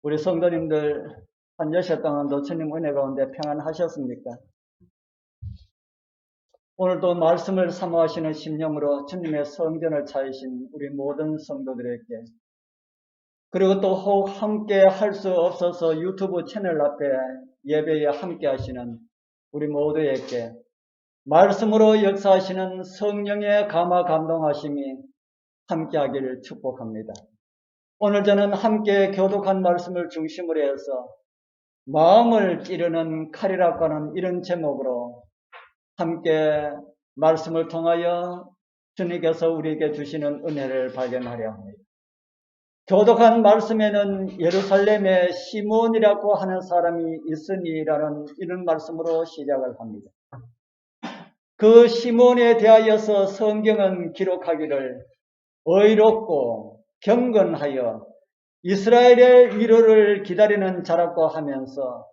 우리 성도님들 한 여섯 동안도 주님 은혜 가운데 평안하셨습니까? 오늘도 말씀을 사모하시는 심령으로 주님의 성전을 찾으신 우리 모든 성도들에게, 그리고 또 혹 함께 할 수 없어서 유튜브 채널 앞에 예배에 함께 하시는 우리 모두에게 말씀으로 역사하시는 성령의 감화 감동하심이 함께 하기를 축복합니다. 오늘 저는 함께 교독한 말씀을 중심으로 해서 마음을 찌르는 칼이라고 하는 이런 제목으로 함께 말씀을 통하여 주님께서 우리에게 주시는 은혜를 발견하려 합니다. 교독한 말씀에는 예루살렘에 시몬이라고 하는 사람이 있으니라는 이런 말씀으로 시작을 합니다. 그 시몬에 대하여서 성경은 기록하기를 의롭고 경건하여 이스라엘의 위로를 기다리는 자라고 하면서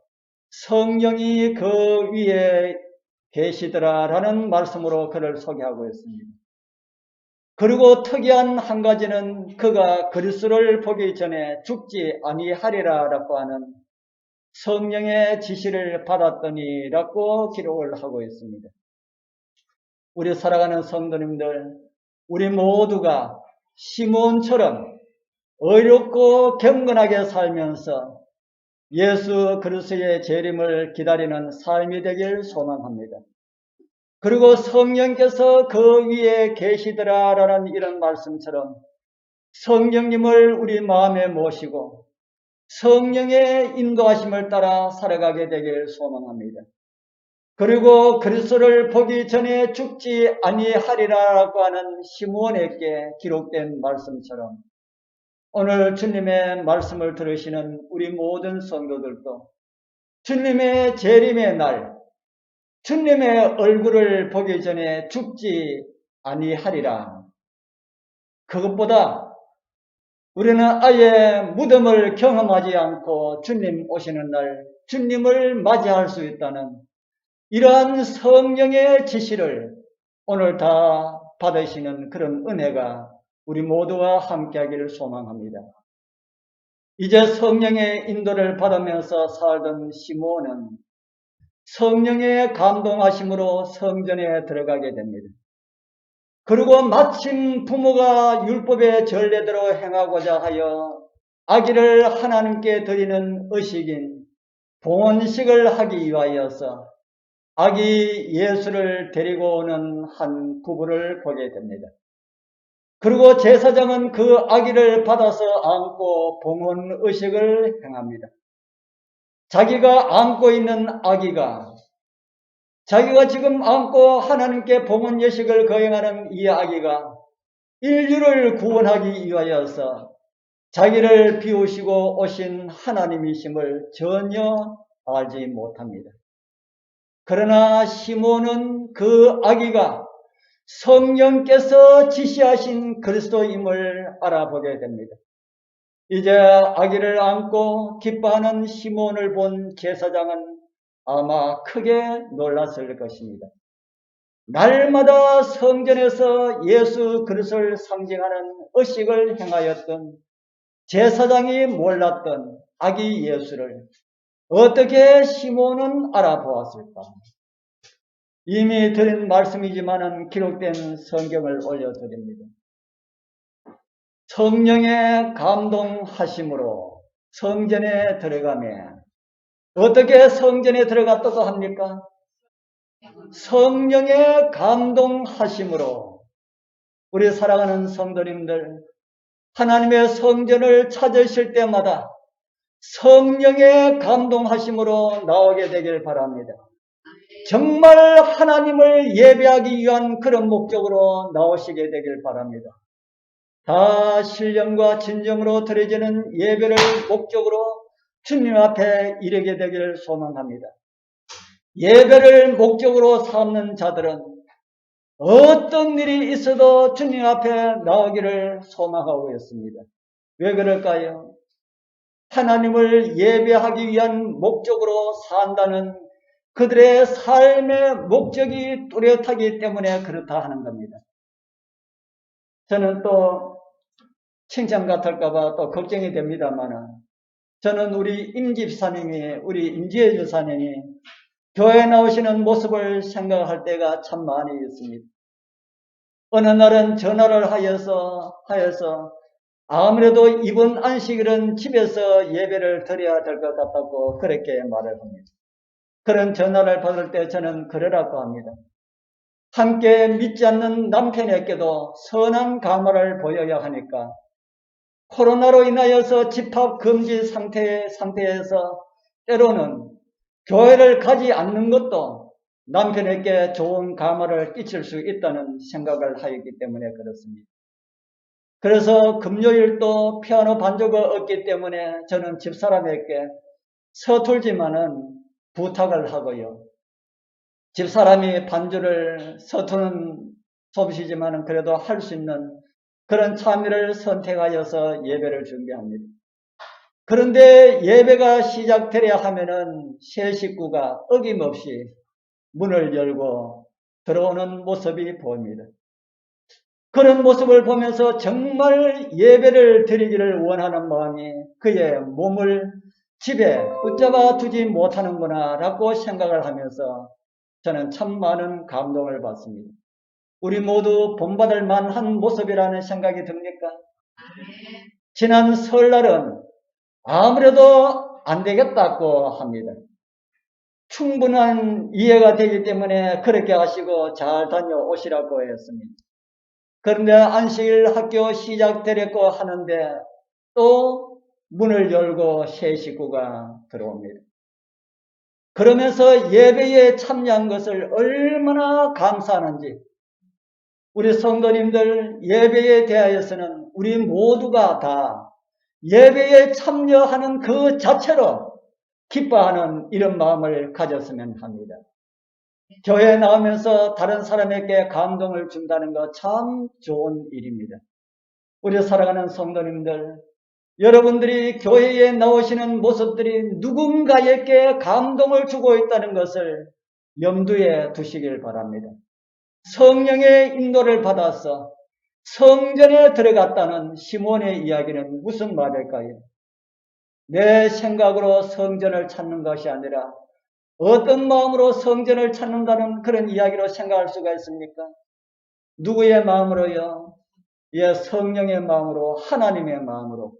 성령이 그 위에 계시더라라는 말씀으로 그를 소개하고 있습니다. 그리고 특이한 한 가지는 그가 그리스도를 보기 전에 죽지 아니하리라라고 하는 성령의 지시를 받았더니라고 기록을 하고 있습니다. 우리 살아가는 성도님들, 우리 모두가 시몬처럼 의롭고 경건하게 살면서 예수 그리스도의 재림을 기다리는 삶이 되길 소망합니다. 그리고 성령께서 그 위에 계시더라라는 이런 말씀처럼 성령님을 우리 마음에 모시고 성령의 인도하심을 따라 살아가게 되길 소망합니다. 그리고 그리스도를 보기 전에 죽지 아니하리라고 하는 시몬에게 기록된 말씀처럼 오늘 주님의 말씀을 들으시는 우리 모든 성도들도 주님의 재림의 날, 주님의 얼굴을 보기 전에 죽지 아니하리라. 그것보다 우리는 아예 무덤을 경험하지 않고 주님 오시는 날 주님을 맞이할 수 있다는 이러한 성령의 지시를 오늘 다 받으시는 그런 은혜가 우리 모두와 함께하기를 소망합니다. 이제 성령의 인도를 받으면서 살던 시몬은 성령의 감동하심으로 성전에 들어가게 됩니다. 그리고 마침 부모가 율법의 전례대로 행하고자 하여 아기를 하나님께 드리는 의식인 봉헌식을 하기 위하여서 아기 예수를 데리고 오는 한 부부를 보게 됩니다. 그리고 제사장은 그 아기를 받아서 안고 봉헌 의식을 행합니다. 자기가 안고 있는 아기가, 자기가 지금 안고 하나님께 봉헌 예식을 거행하는 이 아기가 인류를 구원하기 위하여서 자기를 비우시고 오신 하나님이심을 전혀 알지 못합니다. 그러나 시몬은 그 아기가 성령께서 지시하신 그리스도임을 알아보게 됩니다. 이제 아기를 안고 기뻐하는 시몬을 본 제사장은 아마 크게 놀랐을 것입니다. 날마다 성전에서 예수 그리스도를 상징하는 의식을 행하였던 제사장이 몰랐던 아기 예수를 어떻게 시몬은 알아보았을까? 이미 드린 말씀이지만은 기록된 성경을 올려드립니다. 성령의 감동하심으로 성전에 들어가며 어떻게 성전에 들어갔다고 합니까? 성령의 감동하심으로. 우리 사랑하는 성도님들, 하나님의 성전을 찾으실 때마다 성령의 감동하심으로 나오게 되길 바랍니다. 정말 하나님을 예배하기 위한 그런 목적으로 나오시게 되길 바랍니다. 다 신령과 진정으로 드려지는 예배를 목적으로 주님 앞에 이르게 되기를 소망합니다. 예배를 목적으로 삼는 자들은 어떤 일이 있어도 주님 앞에 나오기를 소망하고 있습니다. 왜 그럴까요? 하나님을 예배하기 위한 목적으로 산다는 그들의 삶의 목적이 뚜렷하기 때문에 그렇다 하는 겁니다. 저는 또 칭찬 같을까봐 또 걱정이 됩니다만 저는 우리 임집사님이, 우리 임지혜 주사님이 교회에 나오시는 모습을 생각할 때가 참 많이 있습니다. 어느 날은 전화를 하여서 아무래도 이번 안식일은 집에서 예배를 드려야 될 것 같다고 그렇게 말을 합니다. 그런 전화를 받을 때 저는 그러라고 합니다. 함께 믿지 않는 남편에게도 선한 감화를 보여야 하니까 코로나로 인하여서 집합 금지 상태에서 때로는 교회를 가지 않는 것도 남편에게 좋은 감화를 끼칠 수 있다는 생각을 하였기 때문에 그렇습니다. 그래서 금요일도 피아노 반주가 없기 때문에 저는 집사람에게 서툴지만은 부탁을 하고요. 집사람이 반주를 서투는 솜씨지만은 그래도 할 수 있는 그런 참여를 선택하여서 예배를 준비합니다. 그런데 예배가 시작되려 하면은 새 식구가 어김없이 문을 열고 들어오는 모습이 보입니다. 그런 모습을 보면서 정말 예배를 드리기를 원하는 마음이 그의 몸을 집에 붙잡아 두지 못하는구나 라고 생각을 하면서 저는 참 많은 감동을 받습니다. 우리 모두 본받을 만한 모습이라는 생각이 듭니까? 지난 설날은 아무래도 안 되겠다고 합니다. 충분한 이해가 되기 때문에 그렇게 하시고 잘 다녀오시라고 했습니다. 그런데 안식일 학교 시작되려고 하는데 또 문을 열고 새 식구가 들어옵니다. 그러면서 예배에 참여한 것을 얼마나 감사하는지 우리 성도님들 예배에 대하여서는 우리 모두가 다 예배에 참여하는 그 자체로 기뻐하는 이런 마음을 가졌으면 합니다. 교회에 나오면서 다른 사람에게 감동을 준다는 거 참 좋은 일입니다. 우리 살아가는 성도님들, 여러분들이 교회에 나오시는 모습들이 누군가에게 감동을 주고 있다는 것을 염두에 두시길 바랍니다. 성령의 인도를 받아서 성전에 들어갔다는 시몬의 이야기는 무슨 말일까요? 내 생각으로 성전을 찾는 것이 아니라 어떤 마음으로 성전을 찾는다는 그런 이야기로 생각할 수가 있습니까? 누구의 마음으로요? 예, 성령의 마음으로, 하나님의 마음으로,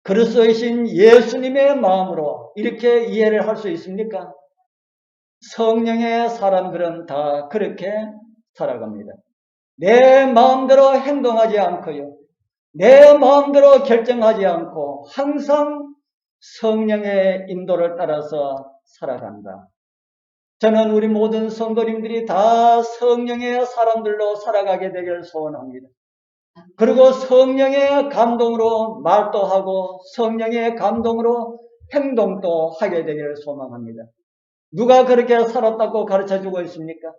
그리스도이신 예수님의 마음으로 이렇게 이해를 할 수 있습니까? 성령의 사람들은 다 그렇게 살아갑니다. 내 마음대로 행동하지 않고요. 내 마음대로 결정하지 않고 항상 성령의 인도를 따라서 살아간다. 저는 우리 모든 성도님들이 다 성령의 사람들로 살아가게 되길 소원합니다. 그리고 성령의 감동으로 말도 하고 성령의 감동으로 행동도 하게 되기를 소망합니다. 누가 그렇게 살았다고 가르쳐주고 있습니까?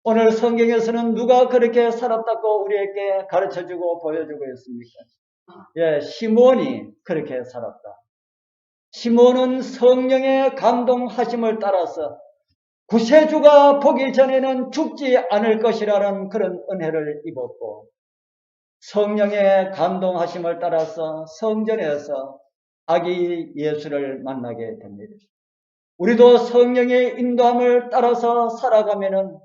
오늘 성경에서는 누가 그렇게 살았다고 우리에게 가르쳐주고 보여주고 있습니까? 예, 시몬이 그렇게 살았다. 시몬은 성령의 감동하심을 따라서 구세주가 보기 전에는 죽지 않을 것이라는 그런 은혜를 입었고 성령의 감동하심을 따라서 성전에서 아기 예수를 만나게 됩니다. 우리도 성령의 인도함을 따라서 살아가면은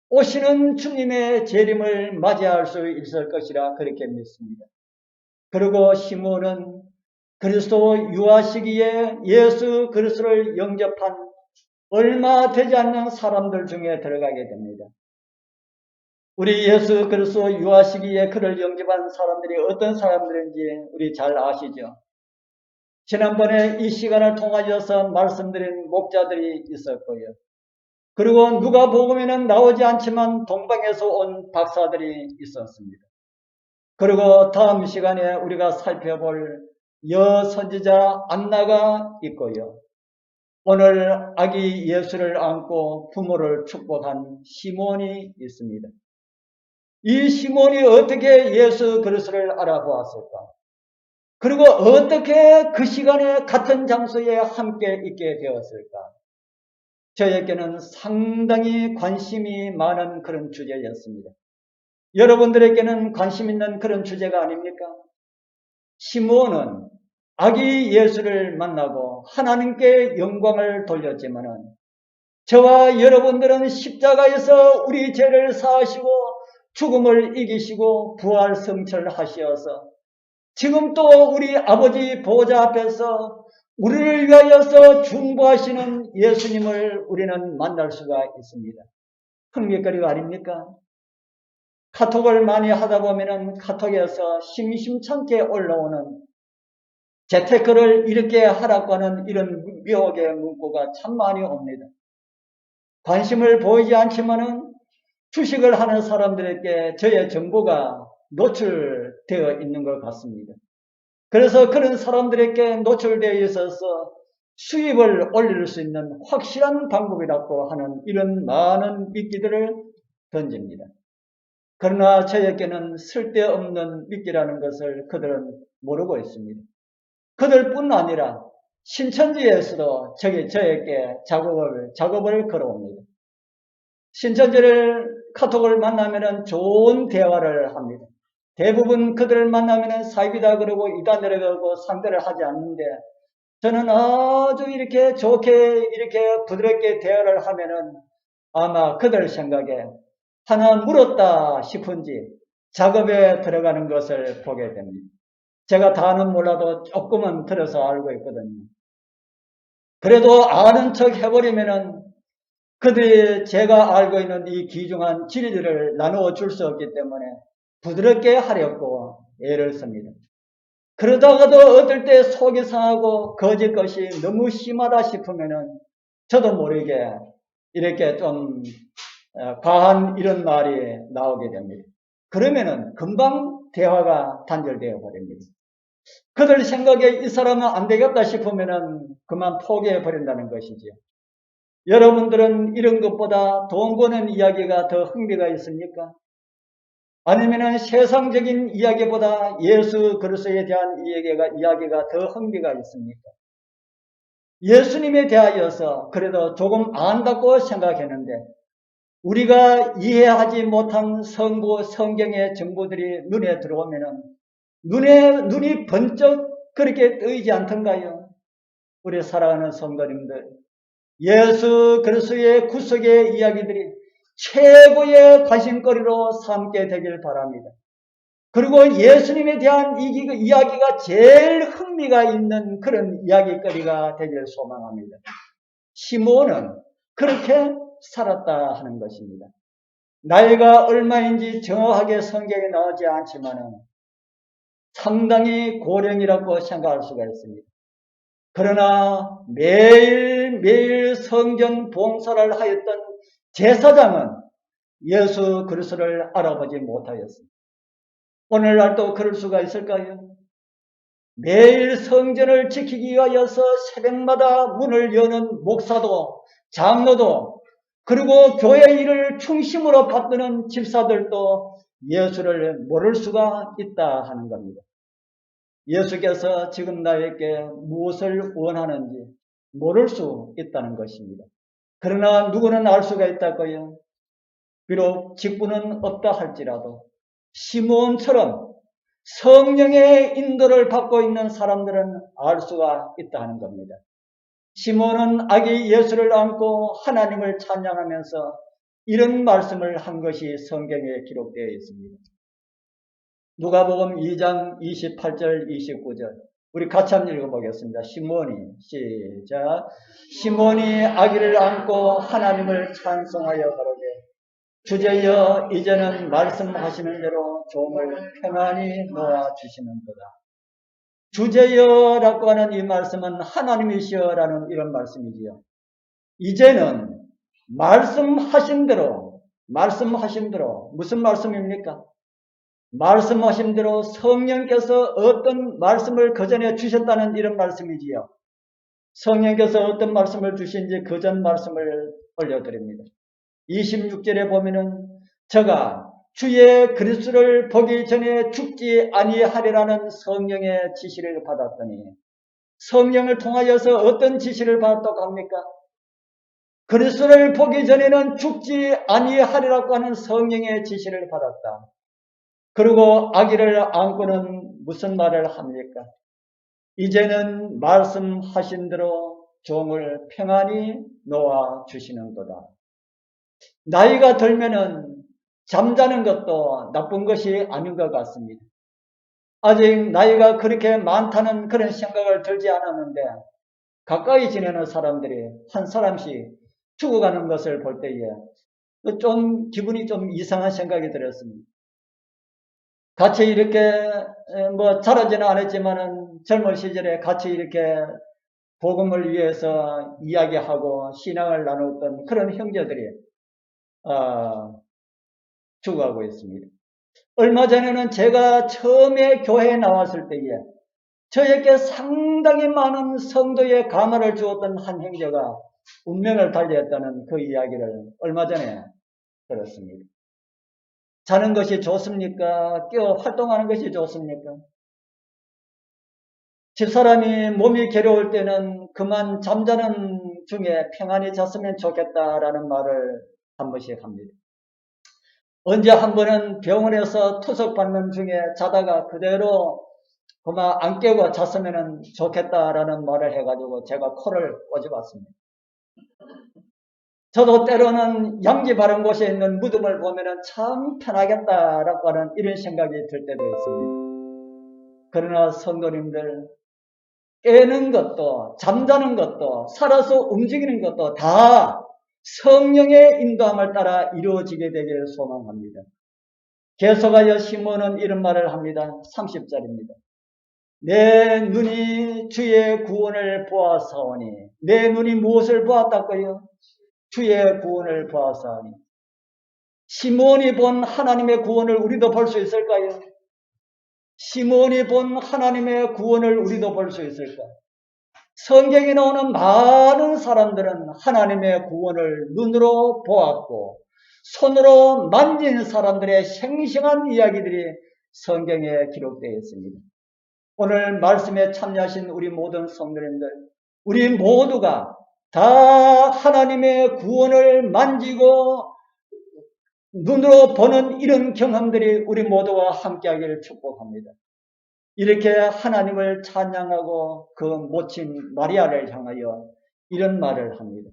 오시는 주님의 재림을 맞이할 수 있을 것이라 그렇게 믿습니다. 그리고 시몬은 그리스도 유아 시기에 예수 그리스도를 영접한 얼마 되지 않는 사람들 중에 들어가게 됩니다. 우리 예수 그리스도 유아 시기에 그를 영접한 사람들이 어떤 사람들인지 우리 잘 아시죠? 지난번에 이 시간을 통하여서 말씀드린 목자들이 있었고요. 그리고 누가복음에는 나오지 않지만 동방에서 온 박사들이 있었습니다. 그리고 다음 시간에 우리가 살펴볼 여선지자 안나가 있고요. 오늘 아기 예수를 안고 부모를 축복한 시몬이 있습니다. 이 시몬이 어떻게 예수 그리스도를 알아보았을까? 그리고 어떻게 그 시간에 같은 장소에 함께 있게 되었을까? 저에게는 상당히 관심이 많은 그런 주제였습니다. 여러분들에게는 관심 있는 그런 주제가 아닙니까? 시몬은 아기 예수를 만나고 하나님께 영광을 돌렸지만은 저와 여러분들은 십자가에서 우리 죄를 사하시고 죽음을 이기시고 부활 성철하시어서 지금 또 우리 아버지 보좌 앞에서 우리를 위하여서 중보하시는 예수님을 우리는 만날 수가 있습니다. 흥미거리가 아닙니까? 카톡을 많이 하다 보면은 카톡에서 심심찮게 올라오는 재테크를 이렇게 하라고 하는 이런 미혹의 문구가 참 많이 옵니다. 관심을 보이지 않지만은 주식을 하는 사람들에게 저의 정보가 노출되어 있는 것 같습니다. 그래서 그런 사람들에게 노출되어 있어서 수입을 올릴 수 있는 확실한 방법이라고 하는 이런 많은 미끼들을 던집니다. 그러나 저에게는 쓸데없는 미끼라는 것을 그들은 모르고 있습니다. 그들뿐 아니라 신천지에서도 저에게 작업을 걸어옵니다. 신천지를 카톡을 만나면은 좋은 대화를 합니다. 대부분 그들을 만나면은 사입이다 그러고 이단이라 그러고 상대를 하지 않는데 저는 아주 이렇게 좋게 이렇게 부드럽게 대화를 하면은 아마 그들 생각에 하나 물었다 싶은지 작업에 들어가는 것을 보게 됩니다. 제가 다는 몰라도 조금은 들어서 알고 있거든요. 그래도 아는 척 해버리면은 그들이 제가 알고 있는 이 귀중한 진리를 나누어 줄 수 없기 때문에 부드럽게 하려고 애를 씁니다. 그러다가도 어떨 때 속이 상하고 거짓 것이 너무 심하다 싶으면은 저도 모르게 이렇게 좀 과한 이런 말이 나오게 됩니다. 그러면은 금방 대화가 단절되어 버립니다. 그들 생각에 이 사람은 안 되겠다 싶으면은 그만 포기해 버린다는 것이죠. 여러분들은 이런 것보다 돈 버는 이야기가 더 흥미가 있습니까? 아니면은 세상적인 이야기보다 예수 그리스도에 대한 이야기가 더 흥미가 있습니까? 예수님에 대하여서 그래도 조금 안다고 생각했는데 우리가 이해하지 못한 성경의 정보들이 눈에 들어오면은 눈이 번쩍 그렇게 뜨이지 않던가요? 우리 사랑하는 성도님들, 예수 그리스도의 구속의 이야기들이 최고의 관심거리로 삼게 되길 바랍니다. 그리고 예수님에 대한 이야기가 제일 흥미가 있는 그런 이야기거리가 되길 소망합니다. 시몬은 그렇게 살았다 하는 것입니다. 나이가 얼마인지 정확하게 성경에 나오지 않지만 상당히 고령이라고 생각할 수가 있습니다. 그러나 매일매일 성전 봉사를 하였던 제사장은 예수 그리스도를 알아보지 못하였습니다. 오늘날도 그럴 수가 있을까요? 매일 성전을 지키기 위하여서 새벽마다 문을 여는 목사도 장로도 그리고 교회 일을 중심으로 받드는 집사들도 예수를 모를 수가 있다 하는 겁니다. 예수께서 지금 나에게 무엇을 원하는지 모를 수 있다는 것입니다. 그러나 누구는 알 수가 있다고요? 비록 직분은 없다 할지라도 시몬처럼 성령의 인도를 받고 있는 사람들은 알 수가 있다 하는 겁니다. 시몬은 아기 예수를 안고 하나님을 찬양하면서 이런 말씀을 한 것이 성경에 기록되어 있습니다. 누가복음 2장 28절 29절 우리 같이 한번 읽어보겠습니다. 시작. 시몬이 아기를 안고 하나님을 찬송하여 가로되 주제여 이제는 말씀하시는 대로 종을 평안히 놓아주시는도다. 주제여라고 하는 이 말씀은 하나님이시여라는 이런 말씀이지요. 이제는 말씀하신 대로 무슨 말씀입니까? 말씀하신 대로 성령께서 어떤 말씀을 그전에 주셨다는 이런 말씀이지요. 성령께서 어떤 말씀을 주신지 그전 말씀을 올려드립니다. 26절에 보면은 저가 주의 그리스도를 보기 전에 죽지 아니하리라는 성령의 지시를 받았더니 성령을 통하여서 어떤 지시를 받았다고 합니까? 그리스도를 보기 전에는 죽지 아니하리라고 하는 성령의 지시를 받았다. 그리고 아기를 안고는 무슨 말을 합니까? 이제는 말씀하신 대로 종을 평안히 놓아 주시는도다. 나이가 들면은 잠자는 것도 나쁜 것이 아닌 것 같습니다. 아직 나이가 그렇게 많다는 그런 생각을 들지 않았는데 가까이 지내는 사람들이 한 사람씩 죽어가는 것을 볼 때에 좀 기분이 좀 이상한 생각이 들었습니다. 같이 이렇게 뭐 자라지는 않았지만은 젊은 시절에 같이 이렇게 복음을 위해서 이야기하고 신앙을 나눴던 그런 형제들이 죽어가고 있습니다. 얼마 전에는 제가 처음에 교회에 나왔을 때에 저에게 상당히 많은 성도의 감화를 주었던 한 형제가 운명을 달리했다는 그 이야기를 얼마 전에 들었습니다. 자는 것이 좋습니까? 깨어 활동하는 것이 좋습니까? 집사람이 몸이 괴로울 때는 그만 잠자는 중에 평안히 잤으면 좋겠다라는 말을 한 번씩 합니다. 언제 한 번은 병원에서 투석받는 중에 자다가 그대로 그만 안 깨고 잤으면 좋겠다라는 말을 해가지고 제가 코를 꼬집었습니다. 저도 때로는 양지 바른 곳에 있는 무덤을 보면 참 편하겠다라고 하는 이런 생각이 들 때도 있습니다. 그러나 성도님들, 깨는 것도 잠자는 것도 살아서 움직이는 것도 다 성령의 인도함을 따라 이루어지게 되기를 소망합니다. 계속하여 시몬은 이런 말을 합니다. 30절입니다. 내 눈이 주의 구원을 보았사오니. 내 눈이 무엇을 보았다고요? 주의 구원을 보았사오니. 시몬이 본 하나님의 구원을 우리도 볼 수 있을까요? 시몬이 본 하나님의 구원을 우리도 볼 수 있을까? 성경에 나오는 많은 사람들은 하나님의 구원을 눈으로 보았고 손으로 만진 사람들의 생생한 이야기들이 성경에 기록되어 있습니다. 오늘 말씀에 참여하신 우리 모든 성도님들, 우리 모두가 다 하나님의 구원을 만지고 눈으로 보는 이런 경험들이 우리 모두와 함께하기를 축복합니다. 이렇게 하나님을 찬양하고 그 모친 마리아를 향하여 이런 말을 합니다.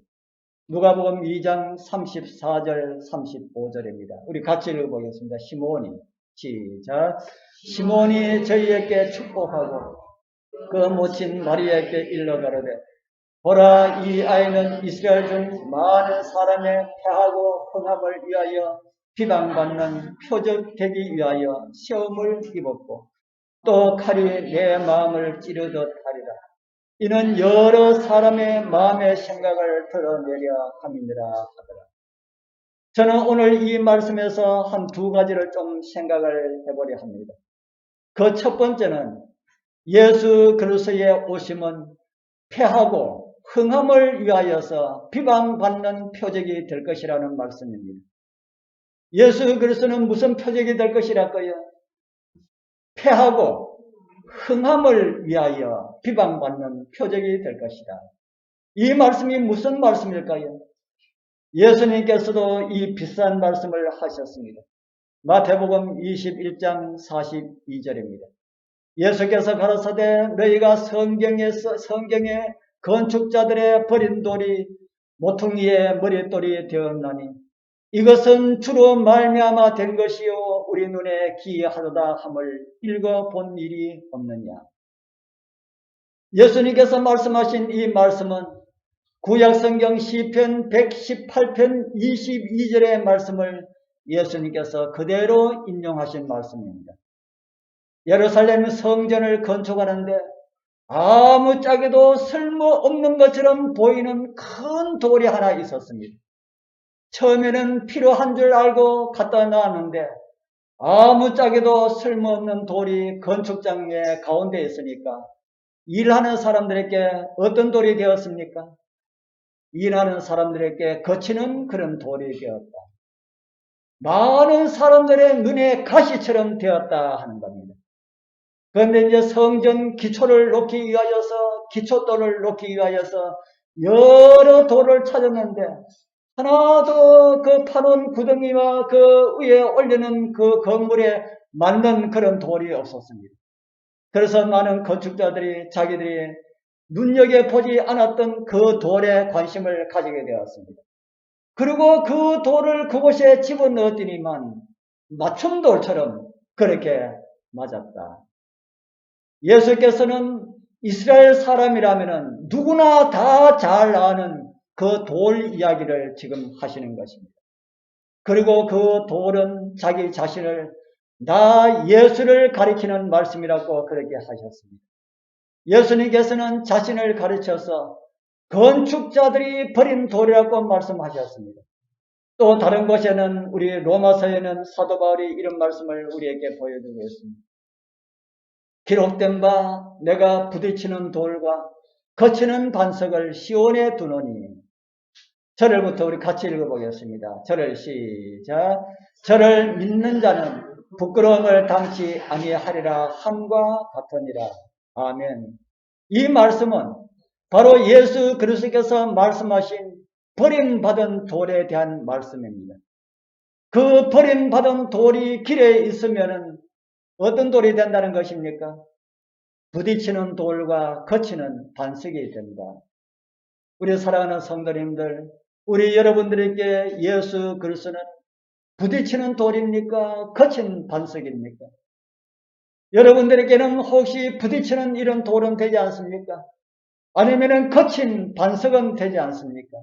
누가복음 2장 34절 35절입니다. 우리 같이 읽어보겠습니다. 시몬이 시작. 시몬이 저희에게 축복하고 그 모친 마리아에게 일러 가로되 보라, 이 아이는 이스라엘 중 많은 사람의 패하고 흥함을 위하여 비방받는 표적 되기 위하여 시험을 입었고 또 칼이 내 마음을 찌르듯 하리라. 이는 여러 사람의 마음의 생각을 드러내려 함이니라 하더라. 저는 오늘 이 말씀에서 한 두 가지를 좀 생각을 해보려 합니다. 그 첫 번째는 예수 그리스도의 오심은 패하고 흥함을 위하여서 비방받는 표적이 될 것이라는 말씀입니다. 예수 그리스도는 무슨 표적이 될 것이랄까요? 패하고 흥함을 위하여 비방받는 표적이 될 것이다. 이 말씀이 무슨 말씀일까요? 예수님께서도 이 비싼 말씀을 하셨습니다. 마태복음 21장 42절입니다. 예수께서 가라사대 너희가 성경에 건축자들의 버린 돌이 모퉁이의 머릿돌이 되었나니 이것은 주로 말미암아 된 것이요 우리 눈에 기이하도다 함을 읽어본 일이 없느냐. 예수님께서 말씀하신 이 말씀은 구약성경 시편 118편 22절의 말씀을 예수님께서 그대로 인용하신 말씀입니다. 예루살렘 성전을 건축하는데 아무짝에도 쓸모없는 것처럼 보이는 큰 돌이 하나 있었습니다. 처음에는 필요한 줄 알고 갖다 놨는데 아무짝에도 쓸모없는 돌이 건축장의 가운데 있으니까 일하는 사람들에게 어떤 돌이 되었습니까? 일하는 사람들에게 거치는 그런 돌이 되었다. 많은 사람들의 눈에 가시처럼 되었다 하는 겁니다. 그런데 이제 성전 기초를 놓기 위하여서 기초돌을 놓기 위하여서 여러 돌을 찾았는데 하나도 그 파놓은 구덩이와 그 위에 올리는 그 건물에 맞는 그런 돌이 없었습니다. 그래서 많은 건축자들이 자기들이 눈여겨보지 않았던 그 돌에 관심을 가지게 되었습니다. 그리고 그 돌을 그곳에 집어넣었더니만 맞춤돌처럼 그렇게 맞았다. 예수께서는 이스라엘 사람이라면 누구나 다 잘 아는 그 돌 이야기를 지금 하시는 것입니다. 그리고 그 돌은 자기 자신을 나 예수를 가리키는 말씀이라고 그렇게 하셨습니다. 예수님께서는 자신을 가르쳐서 건축자들이 버린 돌이라고 말씀하셨습니다. 또 다른 곳에는 우리 로마서에는 사도 바울이 이런 말씀을 우리에게 보여주고 있습니다. 기록된 바 내가 부딪히는 돌과 거치는 반석을 시온에 두노니. 절을부터 우리 같이 읽어보겠습니다. 절을 시작. 절을 믿는 자는 부끄러움을 당치 아니하리라 함과 같으니라. 아멘. 이 말씀은 바로 예수 그리스도께서 말씀하신 버림받은 돌에 대한 말씀입니다. 그 버림받은 돌이 길에 있으면 어떤 돌이 된다는 것입니까? 부딪히는 돌과 거치는 반석이 된다. 우리 사랑하는 성도님들, 우리 여러분들에게 예수 그리스도는 부딪히는 돌입니까? 거친 반석입니까? 여러분들에게는 혹시 부딪히는 이런 돌은 되지 않습니까? 아니면은 거친 반석은 되지 않습니까?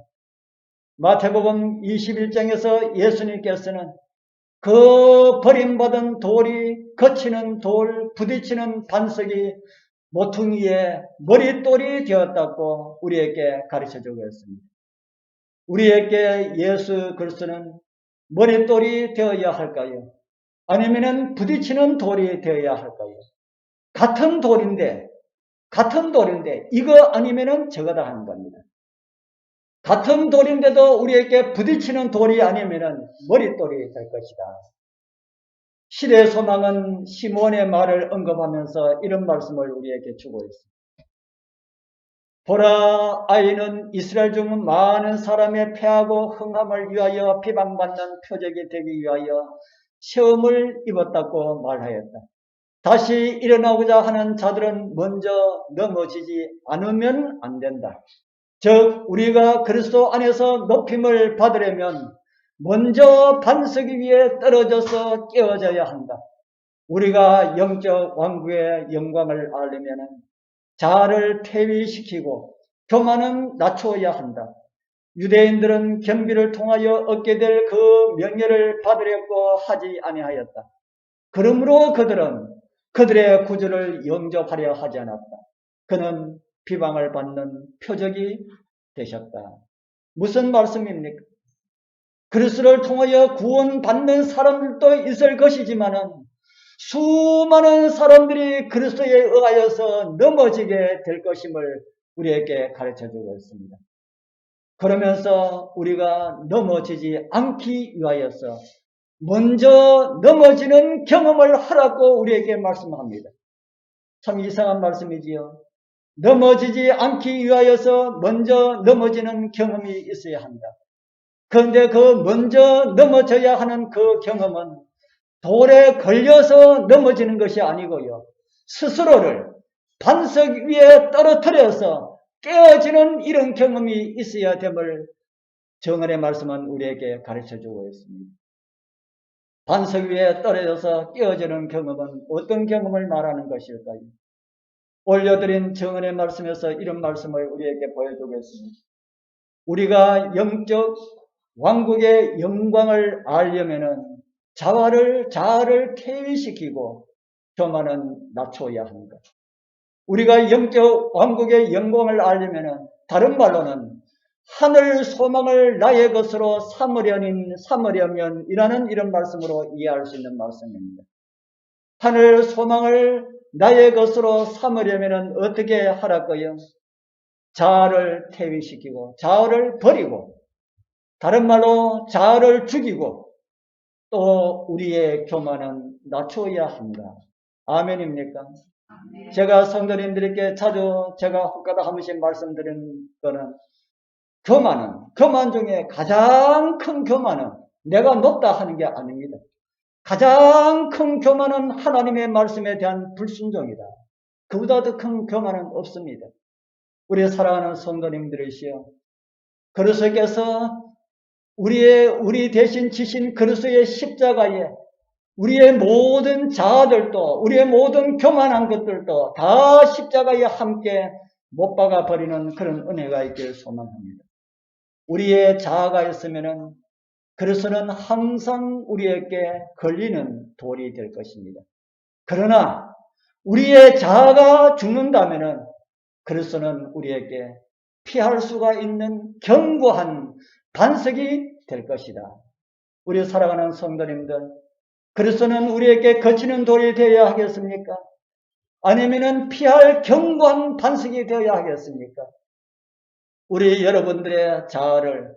마태복음 21장에서 예수님께서는 그 버림받은 돌이 거치는 돌, 부딪히는 반석이 모퉁이의 머릿돌이 되었다고 우리에게 가르쳐주고 있습니다. 우리에게 예수 그리스도는 머릿돌이 되어야 할까요? 아니면 부딪히는 돌이 되어야 할까요? 같은 돌인데 이거 아니면 저거다 하는 겁니다. 같은 돌인데도 우리에게 부딪히는 돌이 아니면 머릿돌이 될 것이다. 시대의 소망은 시몬의 말을 언급하면서 이런 말씀을 우리에게 주고 있습니다. 보라, 아이는 이스라엘 중 많은 사람의 패하고 흥함을 위하여 비방받는 표적이 되기 위하여 시험을 입었다고 말하였다. 다시 일어나고자 하는 자들은 먼저 넘어지지 않으면 안 된다. 즉 우리가 그리스도 안에서 높임을 받으려면 먼저 반석 위에 떨어져서 깨어져야 한다. 우리가 영적 왕국의 영광을 알려면 자아를 폐위시키고 교만은 낮추어야 한다. 유대인들은 겸비를 통하여 얻게 될 그 명예를 받으려고 하지 아니하였다. 그러므로 그들은 그들의 구주를 영접하려 하지 않았다. 그는 비방을 받는 표적이 되셨다. 무슨 말씀입니까? 그리스도를 통하여 구원받는 사람들도 있을 것이지만은 수많은 사람들이 그리스도에 의하여서 넘어지게 될 것임을 우리에게 가르쳐주고 있습니다. 그러면서 우리가 넘어지지 않기 위하여서 먼저 넘어지는 경험을 하라고 우리에게 말씀합니다. 참 이상한 말씀이지요. 넘어지지 않기 위하여서 먼저 넘어지는 경험이 있어야 한다. 그런데 그 먼저 넘어져야 하는 그 경험은 돌에 걸려서 넘어지는 것이 아니고요. 스스로를 반석 위에 떨어뜨려서 깨어지는 이런 경험이 있어야 됨을 정언의 말씀은 우리에게 가르쳐주고 있습니다. 반석 위에 떨어져서 깨어지는 경험은 어떤 경험을 말하는 것일까요? 올려드린 정언의 말씀에서 이런 말씀을 우리에게 보여주고 있습니다. 우리가 영적 왕국의 영광을 알려면은 자아를 퇴위시키고 교만은 낮춰야 합니다. 우리가 영적 왕국의 영광을 알려면은 다른 말로는 하늘 소망을 나의 것으로 삼으려면이라는 이런 말씀으로 이해할 수 있는 말씀입니다. 하늘 소망을 나의 것으로 삼으려면은 어떻게 하라고요? 자아를 퇴위시키고 자아를 버리고 다른 말로 자아를 죽이고 또 우리의 교만은 낮춰야 합니다. 아멘입니까? 아멘. 제가 성도님들에게 자주 제가 혹가다 한 번씩 말씀드리는 거는 교만 중에 가장 큰 교만은 내가 높다 하는 게 아닙니다. 가장 큰 교만은 하나님의 말씀에 대한 불순종이다. 그보다 더 큰 교만은 없습니다. 우리 사랑하는 성도님들이시여, 그리스도께서 우리 대신 지신 그리스도의 십자가에 우리의 모든 자아들도, 우리의 모든 교만한 것들도 다 십자가에 함께 못 박아 버리는 그런 은혜가 있길 소망합니다. 우리의 자아가 있으면은 그리스도는 항상 우리에게 걸리는 돌이 될 것입니다. 그러나 우리의 자아가 죽는다면은 그리스도는 우리에게 피할 수가 있는 견고한 반석이 될 것이다. 우리 사랑하는 성도님들, 그리스도는 우리에게 거치는 돌이 되어야 하겠습니까? 아니면은 피할 견고한 반석이 되어야 하겠습니까? 우리 여러분들의 자아를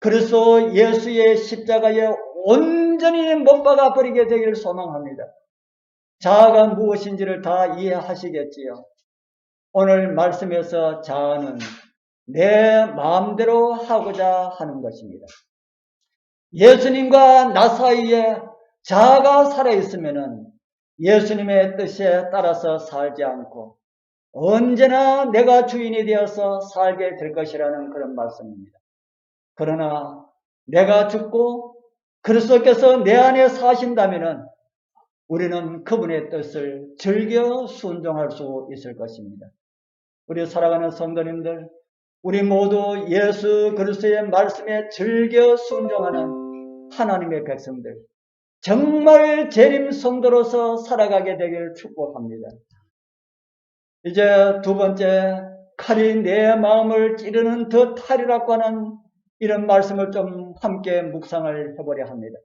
그리스도 예수의 십자가에 온전히 못 박아 버리게 되기를 소망합니다. 자아가 무엇인지를 다 이해하시겠지요. 오늘 말씀에서 자아는 내 마음대로 하고자 하는 것입니다. 예수님과 나 사이에 자아가 살아있으면 예수님의 뜻에 따라서 살지 않고 언제나 내가 주인이 되어서 살게 될 것이라는 그런 말씀입니다. 그러나 내가 죽고 그리스도께서 내 안에 사신다면 우리는 그분의 뜻을 즐겨 순종할 수 있을 것입니다. 우리 사랑하는 성도님들, 우리 모두 예수 그리스도의 말씀에 즐겨 순종하는 하나님의 백성들, 정말 재림 성도로서 살아가게 되기를 축복합니다. 이제 두 번째, 칼이 내 마음을 찌르는 더 탈이라고 하는 이런 말씀을 좀 함께 묵상을 해보려 합니다.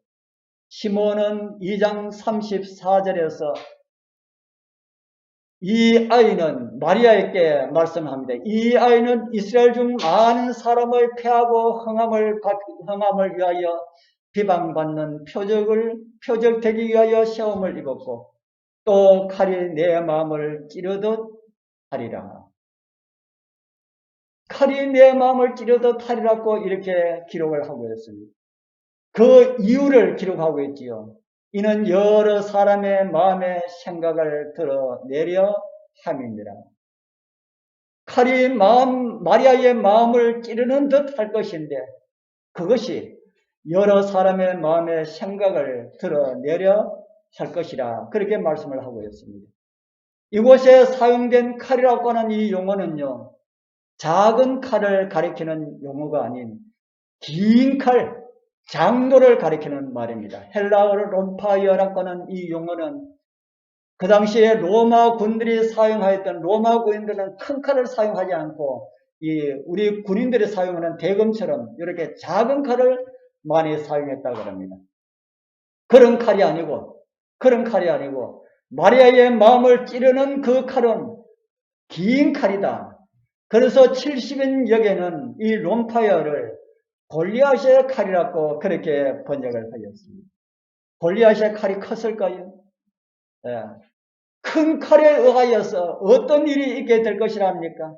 시몬은 2장 34절에서 이 아이는 마리아에게 말씀합니다. 이 아이는 이스라엘 중 많은 사람을 패하고 흥함을 위하여 비방받는 표적되기 위하여 시험을 입었고 또 칼이 내 마음을 찌르듯 하리라. 칼이 내 마음을 찌르듯 하리라고 이렇게 기록을 하고 있습니다. 그 이유를 기록하고 있지요. 이는 여러 사람의 마음의 생각을 드러내려 함입니다. 칼이 마리아의 마음을 찌르는 듯 할 것인데 그것이 여러 사람의 마음의 생각을 드러내려 할 것이라 그렇게 말씀을 하고 있습니다. 이곳에 사용된 칼이라고 하는 이 용어는요, 작은 칼을 가리키는 용어가 아닌 긴 칼, 장도를 가리키는 말입니다. 헬라어로 롬파이어라고 하는 이 용어는 그 당시에 로마 군들이 사용하였던 로마 군인들은 큰 칼을 사용하지 않고 우리 군인들이 사용하는 대검처럼 이렇게 작은 칼을 많이 사용했다고 합니다. 그런 칼이 아니고 마리아의 마음을 찌르는 그 칼은 긴 칼이다. 그래서 70인 역에는 이 롬파이어를 골리앗의 칼이라고 그렇게 번역을 하였습니다. 골리앗의 칼이 컸을까요? 예. 큰 칼에 의하여서 어떤 일이 있게 될 것이랍니까?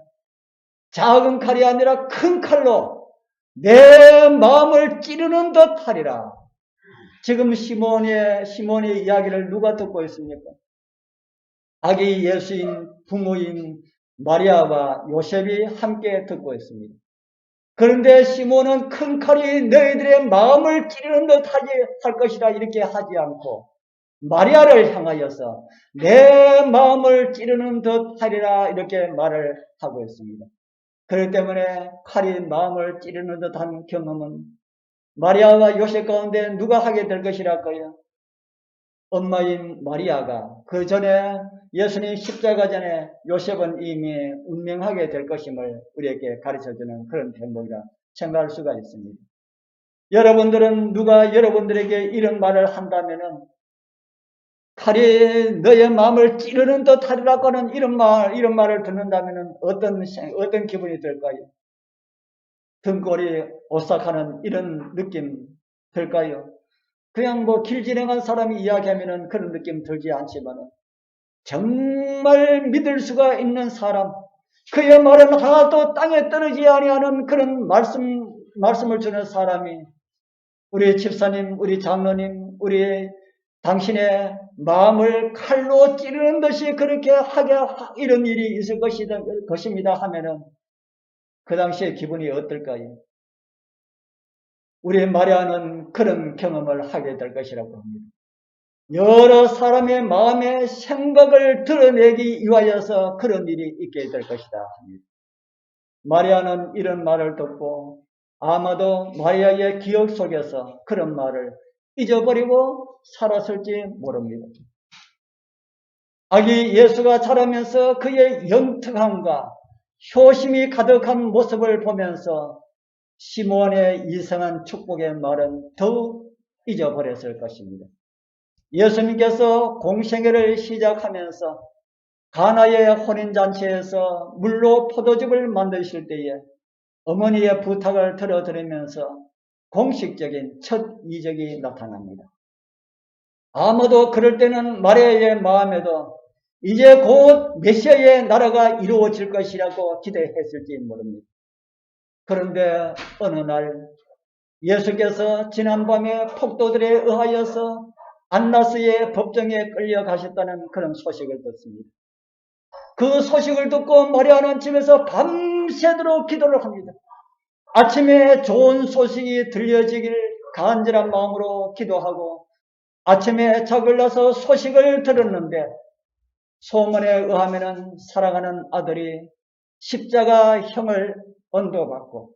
작은 칼이 아니라 큰 칼로 내 마음을 찌르는 듯 하리라. 지금 시몬의 이야기를 누가 듣고 있습니까? 아기 예수인 부모인 마리아와 요셉이 함께 듣고 있습니다. 그런데 시몬은 큰 칼이 너희들의 마음을 찌르는 듯 할 것이라 이렇게 하지 않고 마리아를 향하여서 내 마음을 찌르는 듯 하리라 이렇게 말을 하고 있습니다. 그렇기 때문에 칼이 마음을 찌르는 듯한 경험은 마리아와 요셉 가운데 누가 하게 될 것이랄까요? 엄마인 마리아가 그 전에 예수님 십자가 전에 요셉은 이미 운명하게 될 것임을 우리에게 가르쳐주는 그런 대목이라 생각할 수가 있습니다. 여러분들은 누가 여러분들에게 이런 말을 한다면은 칼이 너의 마음을 찌르는 듯 하리라고 하는 이런 말을 듣는다면은 어떤 기분이 들까요? 등골이 오싹하는 이런 느낌 들까요? 그냥 길 지나간 사람이 이야기하면은 그런 느낌 들지 않지만은 정말 믿을 수가 있는 사람, 그의 말은 하나도 땅에 떨어지지 아니하는 그런 말씀을 주는 사람이 우리 집사님, 우리 장로님, 우리 당신의 마음을 칼로 찌르는 듯이 그렇게 하게 이런 일이 있을 것입니다 하면은 그 당시의 기분이 어떨까요? 우리 마리아는 그런 경험을 하게 될 것이라고 합니다. 여러 사람의 마음의 생각을 드러내기 위하여서 그런 일이 있게 될 것이다 합니다. 마리아는 이런 말을 듣고 아마도 마리아의 기억 속에서 그런 말을 잊어버리고 살았을지 모릅니다. 아기 예수가 자라면서 그의 영특함과 효심이 가득한 모습을 보면서 시므온의 이상한 축복의 말은 더욱 잊어버렸을 것입니다. 예수님께서 공생애를 시작하면서 가나의 혼인잔치에서 물로 포도즙을 만드실 때에 어머니의 부탁을 들어드리면서 공식적인 첫 이적이 나타납니다. 아마도 그럴 때는 마리아의 마음에도 이제 곧 메시아의 나라가 이루어질 것이라고 기대했을지 모릅니다. 그런데 어느 날 예수께서 지난밤에 폭도들에 의하여서 안나스의 법정에 끌려가셨다는 그런 소식을 듣습니다. 그 소식을 듣고 마리아는 집에서 밤새도록 기도를 합니다. 아침에 좋은 소식이 들려지길 간절한 마음으로 기도하고 아침에 작을 나서 소식을 들었는데 소문에 의하면 사랑하는 아들이 십자가형을 언도받고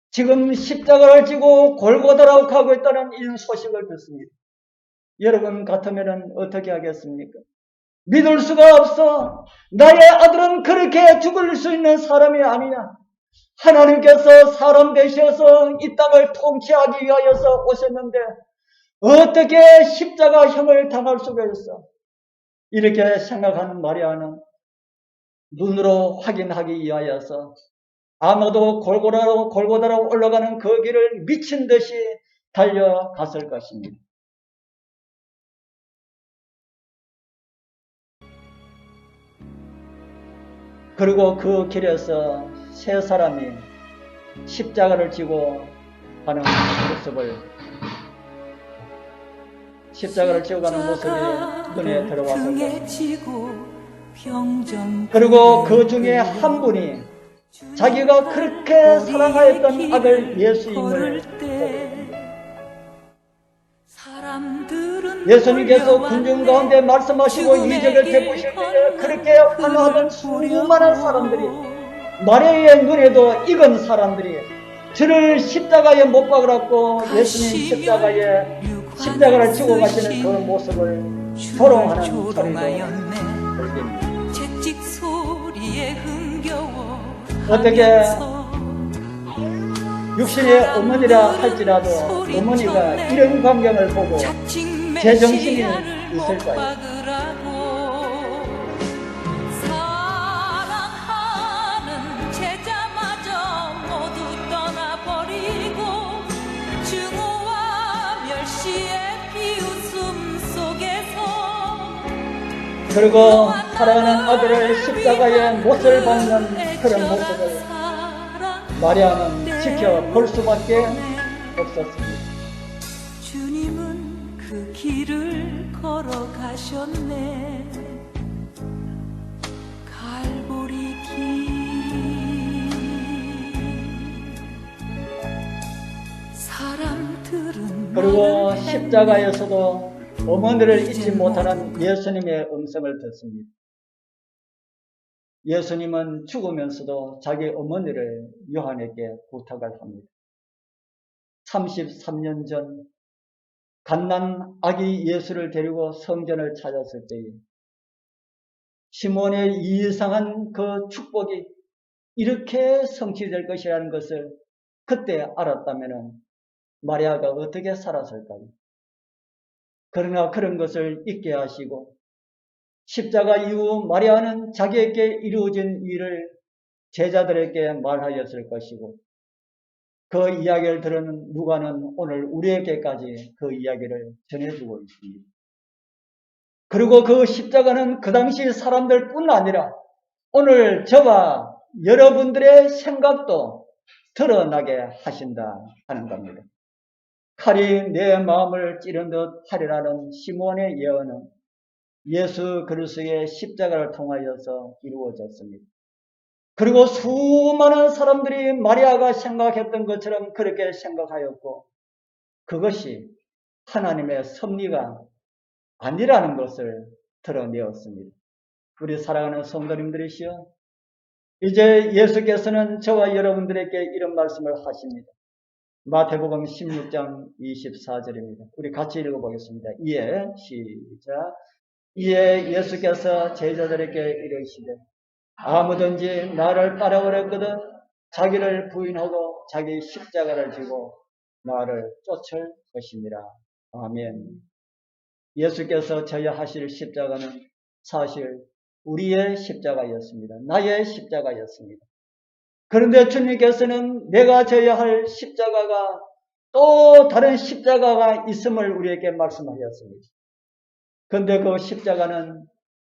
지금 십자가를 지고 골고다라고 가고 있다는 이 소식을 듣습니다. 여러분 같으면 어떻게 하겠습니까? 믿을 수가 없어. 나의 아들은 그렇게 죽을 수 있는 사람이 아니냐. 하나님께서 사람 되셔서 이 땅을 통치하기 위하여서 오셨는데 어떻게 십자가형을 당할 수가 있어? 이렇게 생각하는 마리아는 눈으로 확인하기 위하여서 아마도 골고다로 올라가는 그 길을 미친 듯이 달려갔을 것입니다. 그리고 그 길에서 세 사람이 십자가를 지고 가는 모습이 눈에 들어왔을 것입니다. 그리고 그 중에 한 분이 자기가 그렇게 사랑하였던 아들 예수님을 예수님께서 군중 가운데 말씀하시고 이적을 베푸실 때 그렇게 환호하던 수많은 사람들이 마리아의 눈에도 익은 사람들이 저를 십자가에 못 박으라고 예수님 십자가를 지고 가시는 그 모습을 조롱하는 소리도 들립니다. 어떻게 육신의 어머니라 할지라도 어머니가 이런 광경을 보고 제정신이 있을까요? 사랑하는 제자마저 모두 떠나버리고 증오와 멸시의 비웃음 속에서 그리고 사랑하는 아들을 십자가에 못을 박는 그런 모습을 마리아는 지켜볼 수밖에 없었습니다. 주님은 그 길을 걸어가셨네. 갈보리 길. 사람들은 그리고 십자가에서도 어머니를 잊지 못하는 예수님의 음성을 듣습니다. 예수님은 죽으면서도 자기 어머니를 요한에게 부탁을 합니다. 33년 전 갓난 아기 예수를 데리고 성전을 찾았을 때에 시몬의 이상한 그 축복이 이렇게 성취될 것이라는 것을 그때 알았다면 마리아가 어떻게 살았을까요? 그러나 그런 것을 잊게 하시고 십자가 이후 마리아는 자기에게 이루어진 일을 제자들에게 말하였을 것이고 그 이야기를 들은 누가는 오늘 우리에게까지 그 이야기를 전해주고 있습니다. 그리고 그 십자가는 그 당시 사람들뿐 아니라 오늘 저와 여러분들의 생각도 드러나게 하신다 하는 겁니다. 칼이 내 마음을 찌른 듯 하리라는 시몬의 예언은 예수 그리스도의 십자가를 통하여서 이루어졌습니다. 그리고 수많은 사람들이 마리아가 생각했던 것처럼 그렇게 생각하였고, 그것이 하나님의 섭리가 아니라는 것을 드러내었습니다. 우리 사랑하는 성도님들이시여, 이제 예수께서는 저와 여러분들에게 이런 말씀을 하십니다. 마태복음 16장 24절입니다. 우리 같이 읽어보겠습니다. 이에 시작. 이에 예수께서 제자들에게 이르시되 아무든지 나를 따라오려거든 자기를 부인하고 자기 십자가를 지고 나를 쫓을 것이니라. 아멘. 예수께서 져야 하실 십자가는 사실 우리의 십자가였습니다. 나의 십자가였습니다. 그런데 주님께서는 내가 져야 할 십자가가 또 다른 십자가가 있음을 우리에게 말씀하셨습니다. 그런데 그 십자가는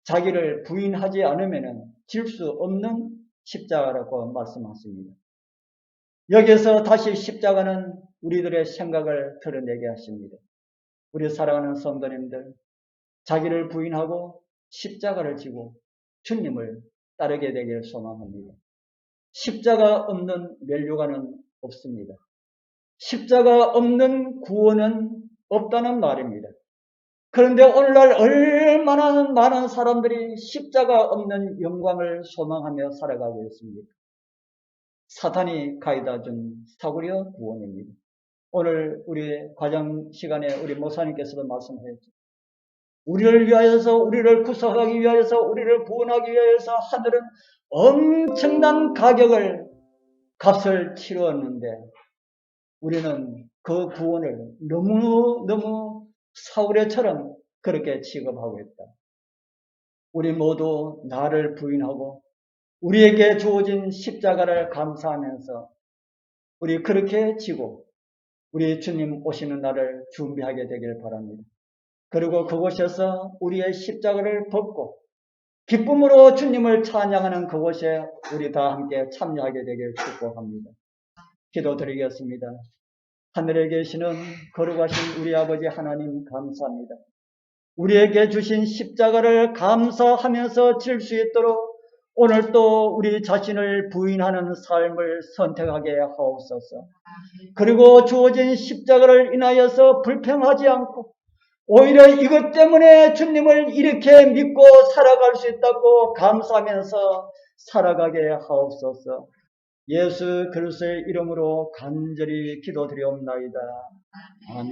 자기를 부인하지 않으면 질 수 없는 십자가라고 말씀하십니다. 여기서 다시 십자가는 우리들의 생각을 드러내게 하십니다. 우리 사랑하는 성도님들, 자기를 부인하고 십자가를 지고 주님을 따르게 되길 소망합니다. 십자가 없는 면류관은 없습니다. 십자가 없는 구원은 없다는 말입니다. 그런데 오늘날 얼마나 많은 사람들이 십자가 없는 영광을 소망하며 살아가고 있습니까? 사탄이 가져다 준 사구려 구원입니다. 오늘 우리 과정 시간에 우리 목사님께서도 말씀하셨죠. 우리를 위하여서, 우리를 구속하기 위하여서, 우리를 구원하기 위하여서 하늘은 엄청난 값을 치루었는데 우리는 그 구원을 너무 사울의처럼 그렇게 취급하고 있다. 우리 모두 나를 부인하고 우리에게 주어진 십자가를 감사하면서 우리 그렇게 지고 우리 주님 오시는 날을 준비하게 되길 바랍니다. 그리고 그곳에서 우리의 십자가를 벗고 기쁨으로 주님을 찬양하는 그곳에 우리 다 함께 참여하게 되길 축복합니다. 기도드리겠습니다. 하늘에 계시는 거룩하신 우리 아버지 하나님 감사합니다. 우리에게 주신 십자가를 감사하면서 질 수 있도록 오늘 또 우리 자신을 부인하는 삶을 선택하게 하옵소서. 그리고 주어진 십자가를 인하여서 불평하지 않고 오히려 이것 때문에 주님을 이렇게 믿고 살아갈 수 있다고 감사하면서 살아가게 하옵소서. 예수 그리스도의 이름으로 간절히 기도드리옵나이다. 아멘.